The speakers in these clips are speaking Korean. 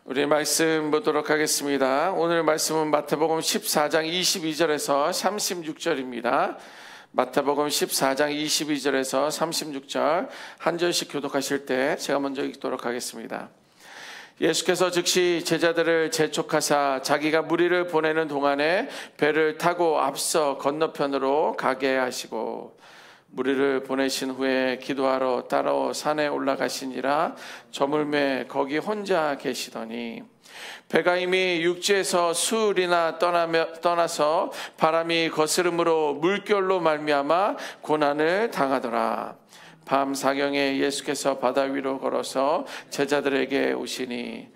우리 말씀 보도록 하겠습니다. 오늘 말씀은 마태복음 14장 22절에서 36절입니다. 마태복음 14장 22절에서 36절 한 절씩 교독하실 때 제가 먼저 읽도록 하겠습니다. 예수께서 즉시 제자들을 재촉하사 자기가 무리를 보내는 동안에 배를 타고 앞서 건너편으로 가게 하시고 무리를 보내신 후에 기도하러 따로 산에 올라가시니라. 저물매 거기 혼자 계시더니 배가 이미 육지에서 수흘이나 떠나서 바람이 거스름으로 물결로 말미암아 고난을 당하더라. 밤 사경에 예수께서 바다 위로 걸어서 제자들에게 오시니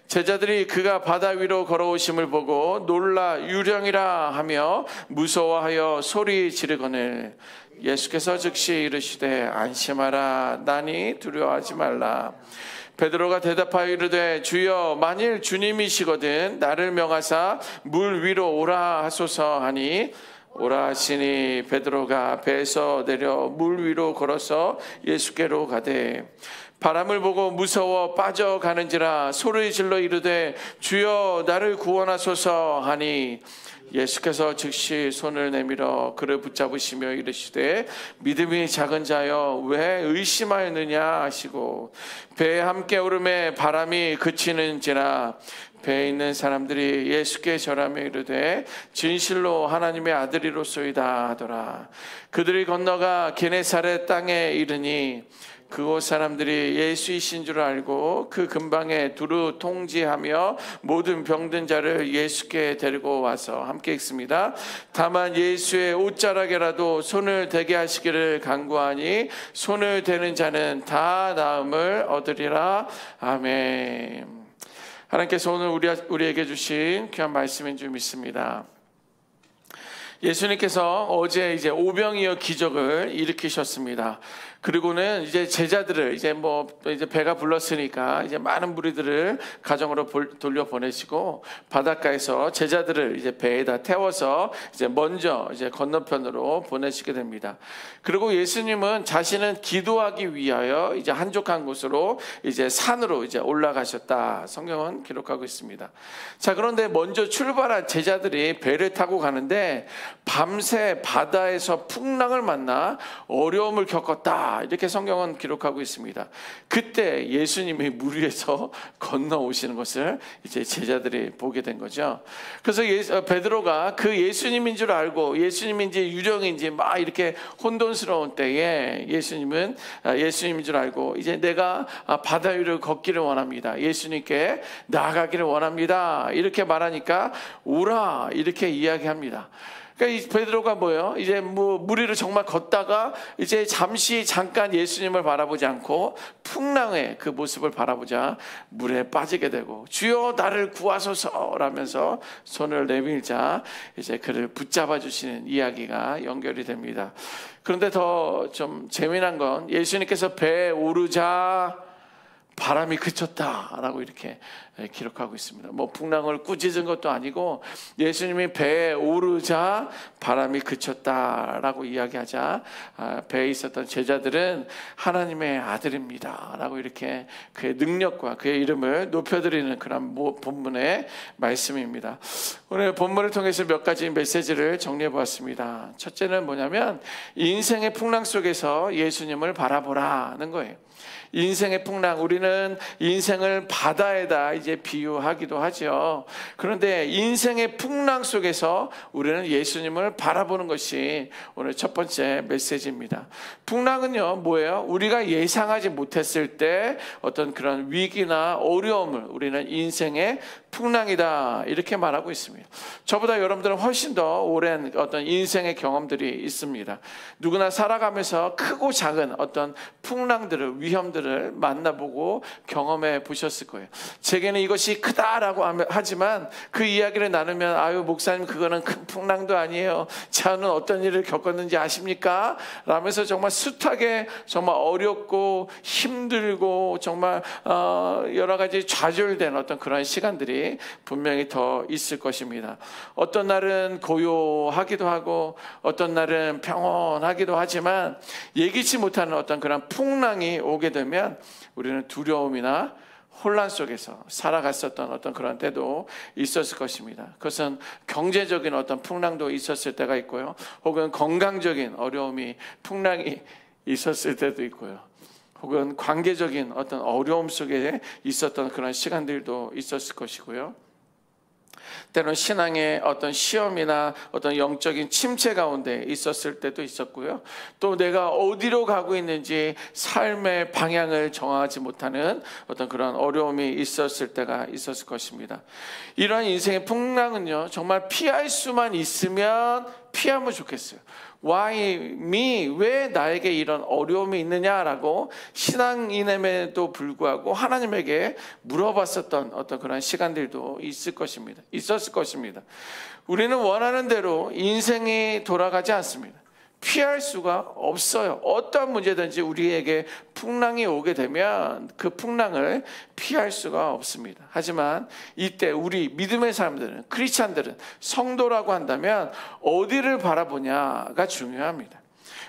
제자들이 그가 바다 위로 걸어오심을 보고 놀라 유령이라 하며 무서워하여 소리 지르거늘 예수께서 즉시 이르시되 안심하라. 나니 두려워하지 말라. 베드로가 대답하여 이르되 주여 만일 주님이시거든 나를 명하사 물 위로 오라 하소서 하니 오라 하시니 베드로가 배에서 내려 물 위로 걸어서 예수께로 가되 바람을 보고 무서워 빠져가는지라 소리 질러 이르되 주여 나를 구원하소서 하니 예수께서 즉시 손을 내밀어 그를 붙잡으시며 이르시되 믿음이 작은 자여 왜 의심하였느냐 하시고 배에 함께 오름에 바람이 그치는지라 배에 있는 사람들이 예수께 절하며 이르되 진실로 하나님의 아들이로소이다 하더라. 그들이 건너가 게네사렛 땅에 이르니 그곳 사람들이 예수이신 줄 알고 그 근방에 두루 통지하며 모든 병든 자를 예수께 데리고 와서 함께 읽습니다. 다만 예수의 옷자락에라도 손을 대게 하시기를 간구하니 손을 대는 자는 다 나음을 얻으리라. 아멘. 하나님께서 오늘 우리에게 주신 귀한 말씀인 줄 믿습니다. 예수님께서 어제 오병이어 기적을 일으키셨습니다. 그리고는 이제 제자들을 이제 배가 불렀으니까 이제 많은 무리들을 가정으로 돌려 보내시고 바닷가에서 제자들을 이제 배에다 태워서 이제 먼저 이제 건너편으로 보내시게 됩니다. 그리고 예수님은 자신은 기도하기 위하여 이제 한적한 곳으로 이제 산으로 이제 올라가셨다. 성경은 기록하고 있습니다. 자, 그런데 먼저 출발한 제자들이 배를 타고 가는데 밤새 바다에서 풍랑을 만나 어려움을 겪었다. 이렇게 성경은 기록하고 있습니다. 그때 예수님이 물 위에서 건너오시는 것을 이제 제자들이 보게 된 거죠. 그래서 베드로가 그 예수님인 줄 알고 예수님인지 유령인지 막 이렇게 혼돈스러운 때에 예수님인 줄 알고 이제 내가 바다 위를 걷기를 원합니다. 예수님께 나아가기를 원합니다. 이렇게 말하니까 오라 이렇게 이야기합니다. 그러니까 이 베드로가 뭐예요? 이제 무리를 정말 걷다가 이제 잠깐 예수님을 바라보지 않고 풍랑의 그 모습을 바라보자 물에 빠지게 되고 주여 나를 구하소서라면서 손을 내밀자 이제 그를 붙잡아 주시는 이야기가 연결이 됩니다. 그런데 더 좀 재미난 건 예수님께서 배에 오르자 바람이 그쳤다라고 이렇게 기록하고 있습니다. 풍랑을 꾸짖은 것도 아니고 예수님이 배에 오르자 바람이 그쳤다라고 이야기하자 배에 있었던 제자들은 하나님의 아들입니다라고 이렇게 그의 능력과 그의 이름을 높여드리는 그런 본문의 말씀입니다. 오늘 본문을 통해서 몇 가지 메시지를 정리해 보았습니다. 첫째는 뭐냐면 인생의 풍랑 속에서 예수님을 바라보라는 거예요. 인생의 풍랑, 우리는 인생을 바다에다 이제 비유하기도 하죠. 그런데 인생의 풍랑 속에서 우리는 예수님을 바라보는 것이 오늘 첫 번째 메시지입니다. 풍랑은요, 뭐예요? 우리가 예상하지 못했을 때 어떤 그런 위기나 어려움을 우리는 인생의 풍랑이다 이렇게 말하고 있습니다. 저보다 여러분들은 훨씬 더 오랜 어떤 인생의 경험들이 있습니다. 누구나 살아가면서 크고 작은 어떤 풍랑들을 위험들을 만나보고 경험해 보셨을 거예요. 제게는 이것이 크다라고 하지만 그 이야기를 나누면 아유 목사님 그거는 큰 풍랑도 아니에요. 저는 어떤 일을 겪었는지 아십니까? 라면서 정말 숱하게 정말 어렵고 힘들고 정말 여러 가지 좌절된 어떤 그런 시간들이 분명히 더 있을 것입니다. 어떤 날은 고요하기도 하고 어떤 날은 평온하기도 하지만 예기치 못하는 어떤 그런 풍랑이 오게 되면 우리는 두려움이나 혼란 속에서 살아갔었던 어떤 그런 때도 있었을 것입니다. 그것은 경제적인 어떤 풍랑도 있었을 때가 있고요. 혹은 건강적인 어려움이 풍랑이 있었을 때도 있고요. 혹은 관계적인 어떤 어려움 속에 있었던 그런 시간들도 있었을 것이고요. 때로는 신앙의 어떤 시험이나 어떤 영적인 침체 가운데 있었을 때도 있었고요. 또 내가 어디로 가고 있는지 삶의 방향을 정하지 못하는 어떤 그런 어려움이 있었을 때가 있었을 것입니다. 이러한 인생의 풍랑은요, 정말 피할 수만 있으면 피하면 좋겠어요. Why me? 왜 나에게 이런 어려움이 있느냐라고 신앙인임에도 불구하고 하나님에게 물어봤었던 어떤 그런 시간들도 있었을 것입니다. 우리는 원하는 대로 인생이 돌아가지 않습니다. 피할 수가 없어요. 어떤 문제든지 우리에게 풍랑이 오게 되면 그 풍랑을 피할 수가 없습니다. 하지만 이때 우리 믿음의 사람들은, 크리스찬들은, 성도라고 한다면 어디를 바라보냐가 중요합니다.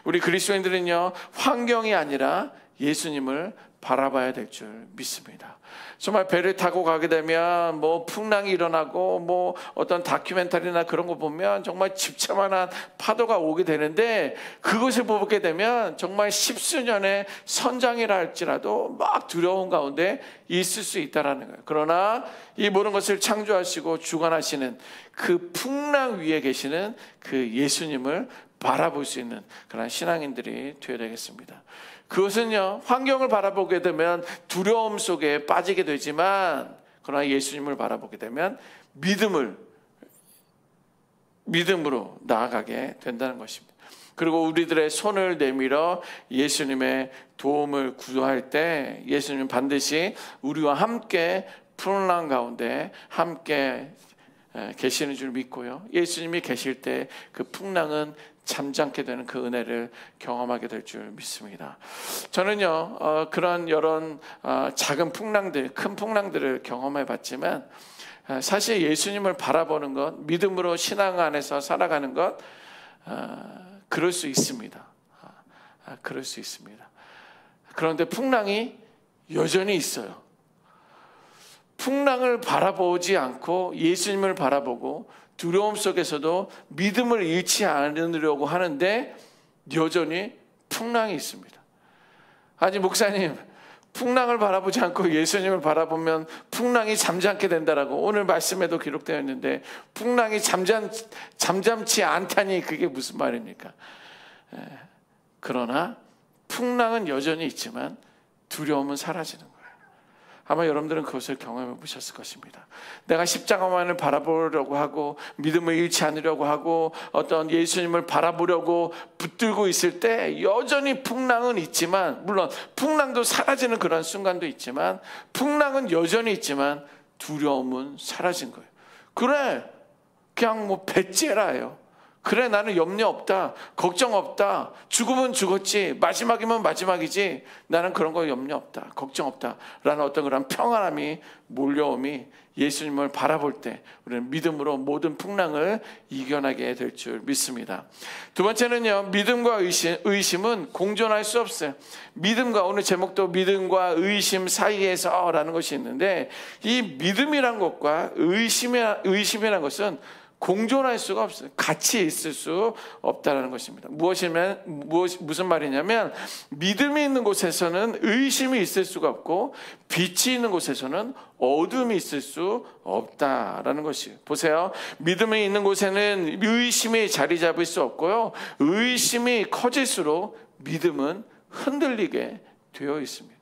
우리 그리스도인들은요, 환경이 아니라 예수님을 바라봐야 될 줄 믿습니다. 정말 배를 타고 가게 되면 뭐 풍랑이 일어나고 뭐 어떤 다큐멘터리나 그런 거 보면 정말 집채만한 파도가 오게 되는데, 그것을 보게 되면 정말 십수년의 선장이라 할지라도 막 두려운 가운데 있을 수 있다라는 거예요. 그러나 이 모든 것을 창조하시고 주관하시는 그 풍랑 위에 계시는 그 예수님을 바라볼 수 있는 그런 신앙인들이 되어야 되겠습니다. 그것은요, 환경을 바라보게 되면 두려움 속에 빠지게 되지만, 그러나 예수님을 바라보게 되면 믿음으로 나아가게 된다는 것입니다. 그리고 우리들의 손을 내밀어 예수님의 도움을 구할 때 예수님은 반드시 우리와 함께 풍랑 가운데 함께 계시는 줄 믿고요, 예수님이 계실 때 그 풍랑은 잠잠게 되는 그 은혜를 경험하게 될 줄 믿습니다. 저는요, 그런 여러 작은 풍랑들, 큰 풍랑들을 경험해 봤지만, 사실 예수님을 바라보는 것, 믿음으로 신앙 안에서 살아가는 것, 그럴 수 있습니다. 그럴 수 있습니다. 그런데 풍랑이 여전히 있어요. 풍랑을 바라보지 않고 예수님을 바라보고 두려움 속에서도 믿음을 잃지 않으려고 하는데 여전히 풍랑이 있습니다. 아니, 목사님, 풍랑을 바라보지 않고 예수님을 바라보면 풍랑이 잠잠게 된다라고 오늘 말씀에도 기록되어 있는데, 풍랑이 잠잠치 않다니 그게 무슨 말입니까? 그러나 풍랑은 여전히 있지만 두려움은 사라지는 거예요. 아마 여러분들은 그것을 경험해 보셨을 것입니다. 내가 십자가만을 바라보려고 하고 믿음을 잃지 않으려고 하고 어떤 예수님을 바라보려고 붙들고 있을 때 여전히 풍랑은 있지만, 물론 풍랑도 사라지는 그런 순간도 있지만, 풍랑은 여전히 있지만 두려움은 사라진 거예요. 그래, 그냥 뭐 배째라예요. 그래, 나는 염려 없다, 걱정 없다, 죽으면 죽었지, 마지막이면 마지막이지, 나는 그런 거 염려 없다, 걱정 없다 라는 어떤 그런 평안함이 몰려옴이 예수님을 바라볼 때 우리는 믿음으로 모든 풍랑을 이겨나게 될 줄 믿습니다. 두 번째는요, 믿음과 의심은 공존할 수 없어요. 믿음과, 오늘 제목도 믿음과 의심 사이에서 라는 것이 있는데, 이 믿음이란 것과 의심이란 것은 공존할 수가 없어요. 같이 있을 수 없다는 것입니다. 무슨 말이냐면, 믿음이 있는 곳에서는 의심이 있을 수가 없고, 빛이 있는 곳에서는 어둠이 있을 수 없다라는 것이에요. 보세요. 믿음이 있는 곳에는 의심이 자리 잡을 수 없고요, 의심이 커질수록 믿음은 흔들리게 되어 있습니다.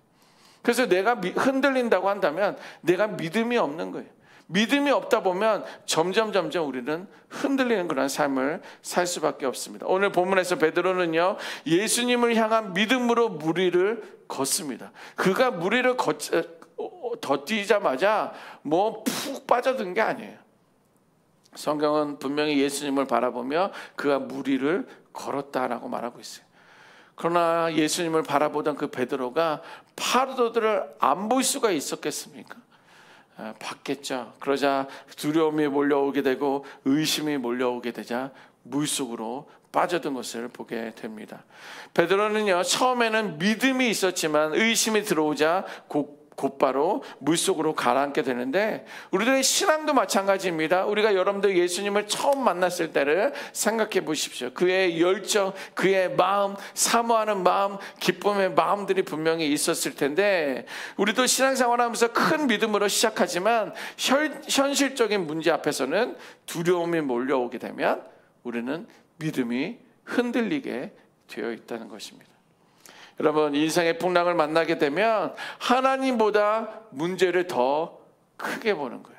그래서 내가 흔들린다고 한다면 내가 믿음이 없는 거예요. 믿음이 없다 보면 점점 우리는 흔들리는 그런 삶을 살 수밖에 없습니다. 오늘 본문에서 베드로는요, 예수님을 향한 믿음으로 무리를 걷습니다. 그가 무리를 걷자마자 뭐 푹 빠져든 게 아니에요. 성경은 분명히 예수님을 바라보며 그가 무리를 걸었다라고 말하고 있어요. 그러나 예수님을 바라보던 그 베드로가 파도들을 안 볼 수가 있었겠습니까? 봤겠죠. 그러자 두려움이 몰려오게 되고 의심이 몰려오게 되자 물속으로 빠져든 것을 보게 됩니다. 베드로는요, 처음에는 믿음이 있었지만 의심이 들어오자 곧바로 물속으로 가라앉게 되는데, 우리들의 신앙도 마찬가지입니다. 우리가 여러분들 예수님을 처음 만났을 때를 생각해 보십시오. 그의 열정, 그의 마음, 사모하는 마음, 기쁨의 마음들이 분명히 있었을 텐데, 우리도 신앙생활하면서 큰 믿음으로 시작하지만 현실적인 문제 앞에서는 두려움이 몰려오게 되면 우리는 믿음이 흔들리게 되어 있다는 것입니다. 여러분, 인생의 풍랑을 만나게 되면 하나님보다 문제를 더 크게 보는 거예요.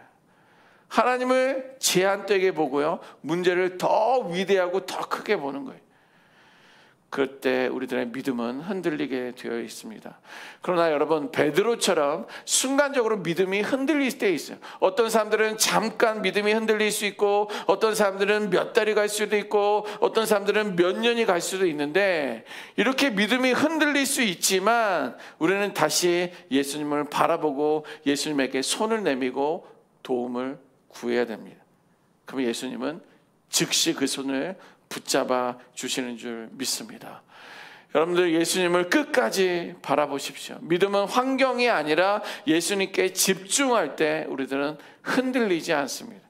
하나님을 제한되게 보고요, 문제를 더 위대하고 더 크게 보는 거예요. 그때 우리들의 믿음은 흔들리게 되어 있습니다. 그러나 여러분, 베드로처럼 순간적으로 믿음이 흔들릴 때 있어요. 어떤 사람들은 잠깐 믿음이 흔들릴 수 있고, 어떤 사람들은 몇 달이 갈 수도 있고, 어떤 사람들은 몇 년이 갈 수도 있는데, 이렇게 믿음이 흔들릴 수 있지만 우리는 다시 예수님을 바라보고 예수님에게 손을 내밀고 도움을 구해야 됩니다. 그럼 예수님은 즉시 그 손을 붙잡아 주시는 줄 믿습니다. 여러분들, 예수님을 끝까지 바라보십시오. 믿음은 환경이 아니라 예수님께 집중할 때 우리들은 흔들리지 않습니다.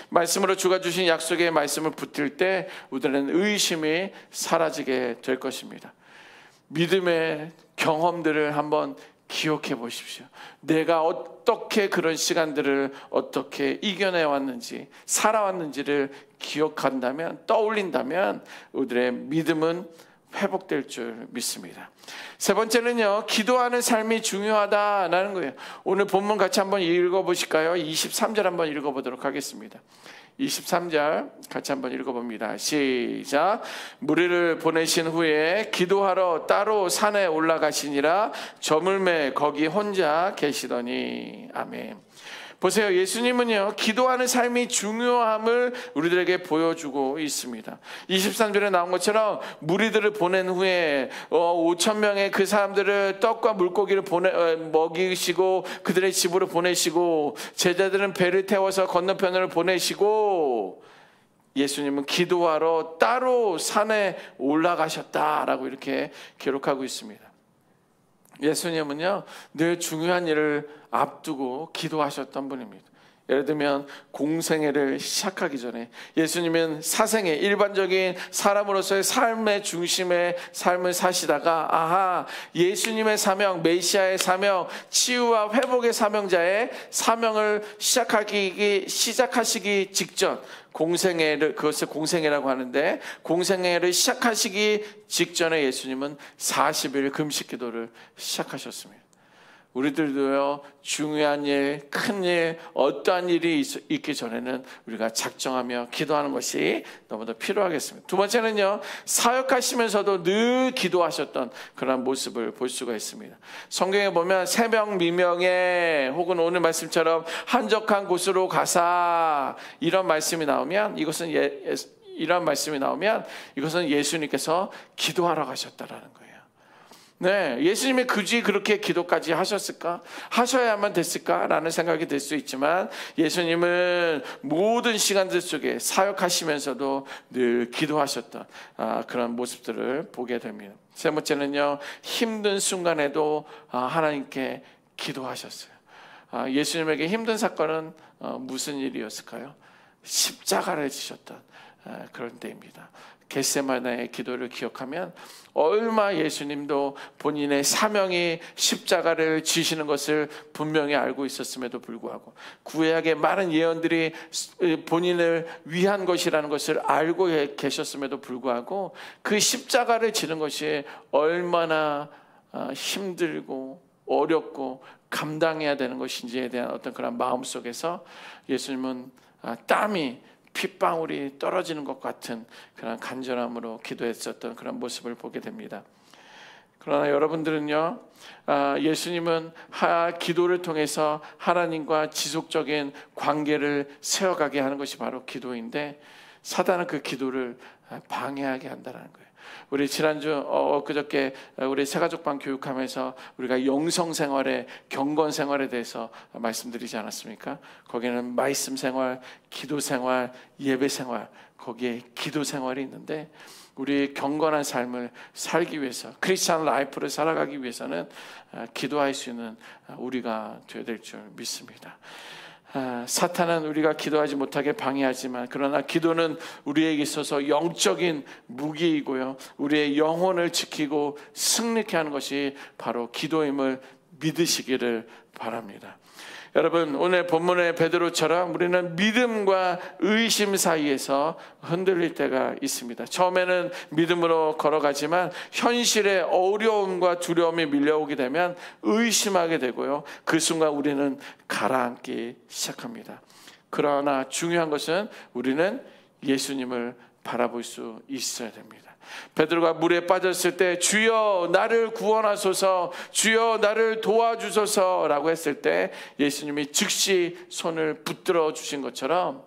말씀으로 주가 주신 약속의 말씀을 붙들 때 우리는 의심이 사라지게 될 것입니다. 믿음의 경험들을 한번 기억해 보십시오. 내가 어떻게 그런 시간들을 어떻게 이겨내 왔는지, 살아왔는지를 기억한다면, 떠올린다면 우리들의 믿음은 회복될 줄 믿습니다. 세 번째는요, 기도하는 삶이 중요하다라는 거예요. 오늘 본문 같이 한번 읽어보실까요? 23절 한번 읽어보도록 하겠습니다. 23절 같이 한번 읽어봅니다. 시작. 무리를 보내신 후에 기도하러 따로 산에 올라가시니라. 저물매 거기 혼자 계시더니. 아멘. 보세요, 예수님은요, 기도하는 삶이 중요함을 우리들에게 보여주고 있습니다. 23절에 나온 것처럼 무리들을 보낸 후에 5,000명의 그 사람들을 떡과 물고기를 먹이시고 그들의 집으로 보내시고, 제자들은 배를 태워서 건너편으로 보내시고, 예수님은 기도하러 따로 산에 올라가셨다라고 이렇게 기록하고 있습니다. 예수님은요, 늘 중요한 일을 앞두고 기도하셨던 분입니다. 예를 들면 공생애를 시작하기 전에 예수님은 사생애, 일반적인 사람으로서의 삶의 중심의 삶을 사시다가 예수님의 사명, 메시아의 사명, 치유와 회복의 사명자의 사명을 시작하시기 직전, 공생애를, 그것을 공생애라고 하는데, 공생애를 시작하시기 직전에 예수님은 40일 금식 기도를 시작하셨습니다. 우리들도요, 중요한 일, 큰 일, 어떠한 일이 있기 전에는 우리가 작정하며 기도하는 것이 너무나 필요하겠습니다. 두 번째는요, 사역하시면서도 늘 기도하셨던 그런 모습을 볼 수가 있습니다. 성경에 보면 새벽 미명에, 혹은 오늘 말씀처럼 한적한 곳으로 가사, 이런 말씀이 나오면 이것은 예수님께서 기도하러 가셨다라는 거예요. 네, 예수님이 굳이 그렇게 기도까지 하셨을까? 하셔야만 됐을까라는 생각이 들 수 있지만, 예수님은 모든 시간들 속에 사역하시면서도 늘 기도하셨던 그런 모습들을 보게 됩니다. 세 번째는요, 힘든 순간에도 하나님께 기도하셨어요. 예수님에게 힘든 사건은 무슨 일이었을까요? 십자가를 지셨던 그런 때입니다. 겟세마네의 기도를 기억하면 얼마 예수님도 본인의 사명이 십자가를 지시는 것을 분명히 알고 있었음에도 불구하고, 구약의 많은 예언들이 본인을 위한 것이라는 것을 알고 계셨음에도 불구하고, 그 십자가를 지는 것이 얼마나 힘들고 어렵고 감당해야 되는 것인지에 대한 어떤 그런 마음 속에서 예수님은 땀이 핏방울이 떨어지는 것 같은 그런 간절함으로 기도했었던 그런 모습을 보게 됩니다. 그러나 여러분들은요, 예수님은 기도를 통해서 하나님과 지속적인 관계를 세워가게 하는 것이 바로 기도인데, 사단은 그 기도를 방해하게 한다는 거예요. 우리 지난주 그저께 우리 새가족방 교육하면서 우리가 영성생활에, 경건생활에 대해서 말씀드리지 않았습니까? 거기는 말씀생활, 기도생활, 예배생활, 거기에 기도생활이 있는데, 우리 경건한 삶을 살기 위해서, 크리스찬 라이프를 살아가기 위해서는 기도할 수 있는 우리가 되어야 될 줄 믿습니다. 사탄은 우리가 기도하지 못하게 방해하지만, 그러나 기도는 우리에게 있어서 영적인 무기이고요, 우리의 영혼을 지키고 승리케 하는 것이 바로 기도임을 믿으시기를 바랍니다. 여러분, 오늘 본문의 베드로처럼 우리는 믿음과 의심 사이에서 흔들릴 때가 있습니다. 처음에는 믿음으로 걸어가지만 현실의 어려움과 두려움이 밀려오게 되면 의심하게 되고요, 그 순간 우리는 가라앉기 시작합니다. 그러나 중요한 것은 우리는 예수님을 바라볼 수 있어야 됩니다. 베드로가 물에 빠졌을 때 주여 나를 구원하소서, 주여 나를 도와주소서라고 했을 때 예수님이 즉시 손을 붙들어 주신 것처럼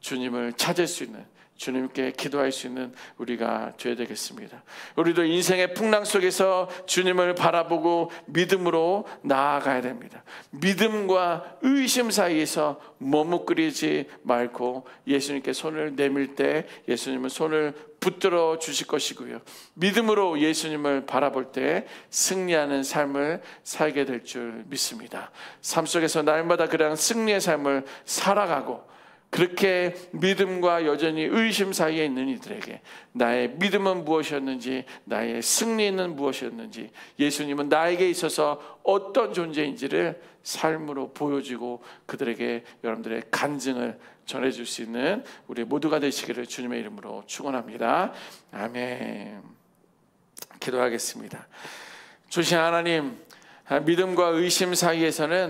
주님을 찾을 수 있는, 주님께 기도할 수 있는 우리가 되어야 되겠습니다. 우리도 인생의 풍랑 속에서 주님을 바라보고 믿음으로 나아가야 됩니다. 믿음과 의심 사이에서 머뭇거리지 말고 예수님께 손을 내밀 때 예수님은 손을 붙들어 주실 것이고요, 믿음으로 예수님을 바라볼 때 승리하는 삶을 살게 될 줄 믿습니다. 삶 속에서 날마다 그냥 승리의 삶을 살아가고, 그렇게 믿음과 여전히 의심 사이에 있는 이들에게 나의 믿음은 무엇이었는지, 나의 승리는 무엇이었는지, 예수님은 나에게 있어서 어떤 존재인지를 삶으로 보여주고 그들에게 여러분들의 간증을 전해줄 수 있는 우리 모두가 되시기를 주님의 이름으로 축원합니다. 아멘. 기도하겠습니다. 주신 하나님, 믿음과 의심 사이에서는